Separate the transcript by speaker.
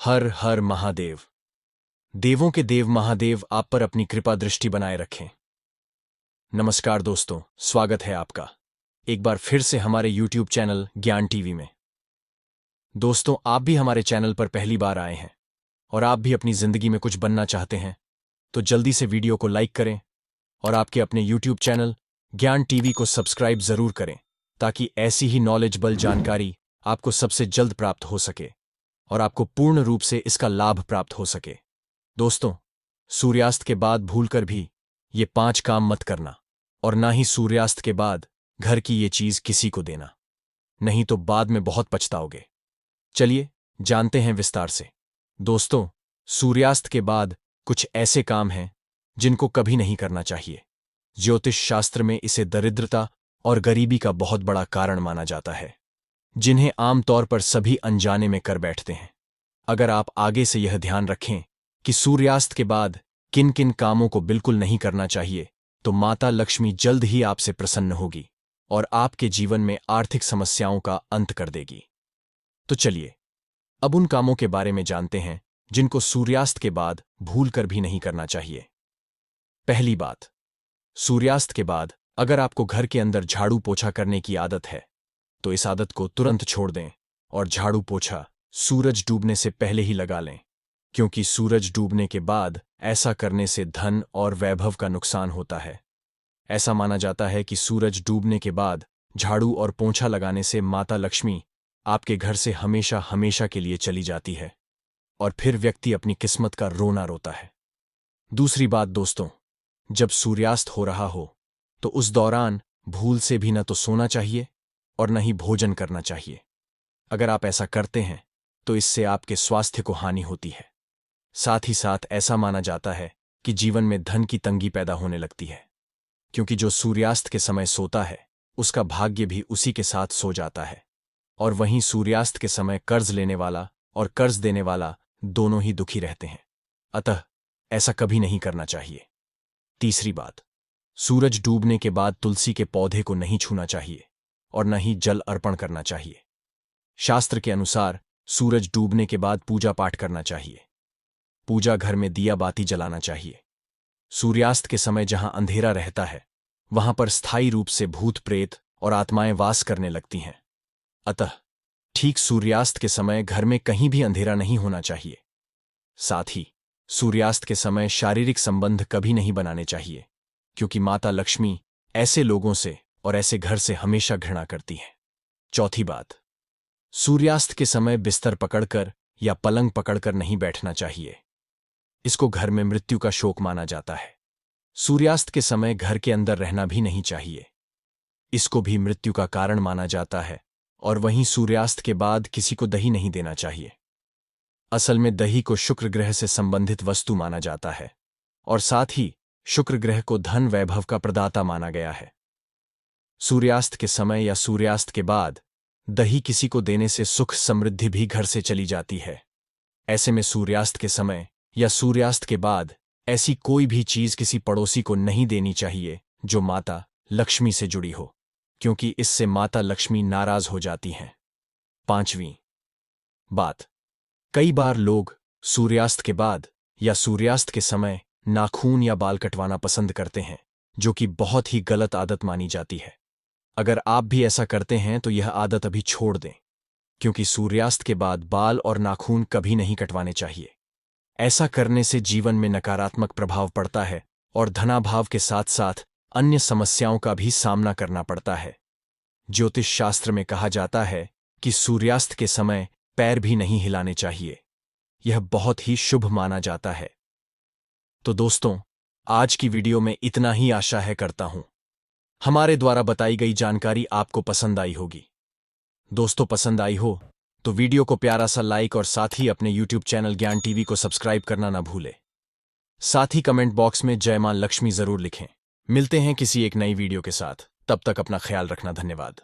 Speaker 1: हर हर महादेव। देवों के देव महादेव आप पर अपनी कृपा दृष्टि बनाए रखें। नमस्कार दोस्तों, स्वागत है आपका एक बार फिर से हमारे YouTube चैनल ज्ञान टीवी में। दोस्तों, आप भी हमारे चैनल पर पहली बार आए हैं और आप भी अपनी जिंदगी में कुछ बनना चाहते हैं तो जल्दी से वीडियो को लाइक करें और आपके अपने YouTube चैनल ज्ञान टीवी को सब्सक्राइब जरूर करें ताकि ऐसी ही नॉलेजेबल जानकारी आपको सबसे जल्द प्राप्त हो सके और आपको पूर्ण रूप से इसका लाभ प्राप्त हो सके। दोस्तों, सूर्यास्त के बाद भूलकर भी ये 5 काम मत करना और ना ही सूर्यास्त के बाद घर की ये चीज किसी को देना, नहीं तो बाद में बहुत पछताओगे। चलिए जानते हैं विस्तार से। दोस्तों, सूर्यास्त के बाद कुछ ऐसे काम हैं जिनको कभी नहीं करना चाहिए। ज्योतिष शास्त्र में इसे दरिद्रता और गरीबी का बहुत बड़ा कारण माना जाता है, जिन्हें आमतौर पर सभी अनजाने में कर बैठते हैं। अगर आप आगे से यह ध्यान रखें कि सूर्यास्त के बाद किन किन कामों को बिल्कुल नहीं करना चाहिए, तो माता लक्ष्मी जल्द ही आपसे प्रसन्न होगी और आपके जीवन में आर्थिक समस्याओं का अंत कर देगी। तो चलिए अब उन कामों के बारे में जानते हैं जिनको सूर्यास्त के बाद भूलकर भी नहीं करना चाहिए। पहली बात, सूर्यास्त के बाद अगर आपको घर के अंदर झाड़ू पोछा करने की आदत है तो इस आदत को तुरंत छोड़ दें और झाड़ू पोछा सूरज डूबने से पहले ही लगा लें, क्योंकि सूरज डूबने के बाद ऐसा करने से धन और वैभव का नुकसान होता है। ऐसा माना जाता है कि सूरज डूबने के बाद झाड़ू और पोंछा लगाने से माता लक्ष्मी आपके घर से हमेशा हमेशा के लिए चली जाती है और फिर व्यक्ति अपनी किस्मत का रोना रोता है। दूसरी बात दोस्तों, जब सूर्यास्त हो रहा हो तो उस दौरान भूल से भी न तो सोना चाहिए और न ही भोजन करना चाहिए। अगर आप ऐसा करते हैं तो इससे आपके स्वास्थ्य को हानि होती है। साथ ही साथ ऐसा माना जाता है कि जीवन में धन की तंगी पैदा होने लगती है, क्योंकि जो सूर्यास्त के समय सोता है उसका भाग्य भी उसी के साथ सो जाता है, और वहीं सूर्यास्त के समय कर्ज लेने वाला और कर्ज देने वाला दोनों ही दुखी रहते हैं। अतः ऐसा कभी नहीं करना चाहिए। तीसरी बात, सूरज डूबने के बाद तुलसी के पौधे को नहीं छूना चाहिए और न ही जल अर्पण करना चाहिए। शास्त्र के अनुसार सूरज डूबने के बाद पूजा पाठ करना चाहिए। पूजा घर में दिया बाती जलाना चाहिए। सूर्यास्त के समय जहां अंधेरा रहता है वहां पर स्थायी रूप से भूत प्रेत और आत्माएं वास करने लगती हैं। अतः ठीक सूर्यास्त के समय घर में कहीं भी अंधेरा नहीं होना चाहिए। साथ ही सूर्यास्त के समय शारीरिक संबंध कभी नहीं बनाने चाहिए, क्योंकि माता लक्ष्मी ऐसे लोगों से और ऐसे घर से हमेशा घृणा करती है। चौथी बात, सूर्यास्त के समय बिस्तर पकड़कर या पलंग पकड़कर नहीं बैठना चाहिए। इसको घर में मृत्यु का शोक माना जाता है। सूर्यास्त के समय घर के अंदर रहना भी नहीं चाहिए, इसको भी मृत्यु का कारण माना जाता है। और वहीं सूर्यास्त के बाद किसी को दही नहीं देना चाहिए। असल में दही को शुक्र ग्रह से संबंधित वस्तु माना जाता है और साथ ही शुक्र ग्रह को धन वैभव का प्रदाता माना गया है। सूर्यास्त के समय या सूर्यास्त के बाद दही किसी को देने से सुख समृद्धि भी घर से चली जाती है। ऐसे में सूर्यास्त के समय या सूर्यास्त के बाद ऐसी कोई भी चीज किसी पड़ोसी को नहीं देनी चाहिए जो माता लक्ष्मी से जुड़ी हो, क्योंकि इससे माता लक्ष्मी नाराज हो जाती हैं। पांचवीं बात, कई बार लोग सूर्यास्त के बाद या सूर्यास्त के समय नाखून या बाल कटवाना पसंद करते हैं, जो कि बहुत ही गलत आदत मानी जाती है। अगर आप भी ऐसा करते हैं तो यह आदत अभी छोड़ दें, क्योंकि सूर्यास्त के बाद बाल और नाखून कभी नहीं कटवाने चाहिए। ऐसा करने से जीवन में नकारात्मक प्रभाव पड़ता है और धनाभाव के साथ साथ अन्य समस्याओं का भी सामना करना पड़ता है। ज्योतिष शास्त्र में कहा जाता है कि सूर्यास्त के समय पैर भी नहीं हिलाने चाहिए। यह बहुत ही शुभ माना जाता है। तो दोस्तों, आज की वीडियो में इतना ही आशा है करता हूं हमारे द्वारा बताई गई जानकारी आपको पसंद आई होगी। दोस्तों, पसंद आई हो तो वीडियो को प्यारा सा लाइक और साथ ही अपने YouTube चैनल ज्ञान टीवी को सब्सक्राइब करना ना भूले। साथ ही कमेंट बॉक्स में जय मां लक्ष्मी जरूर लिखें। मिलते हैं किसी एक नई वीडियो के साथ, तब तक अपना ख्याल रखना। धन्यवाद।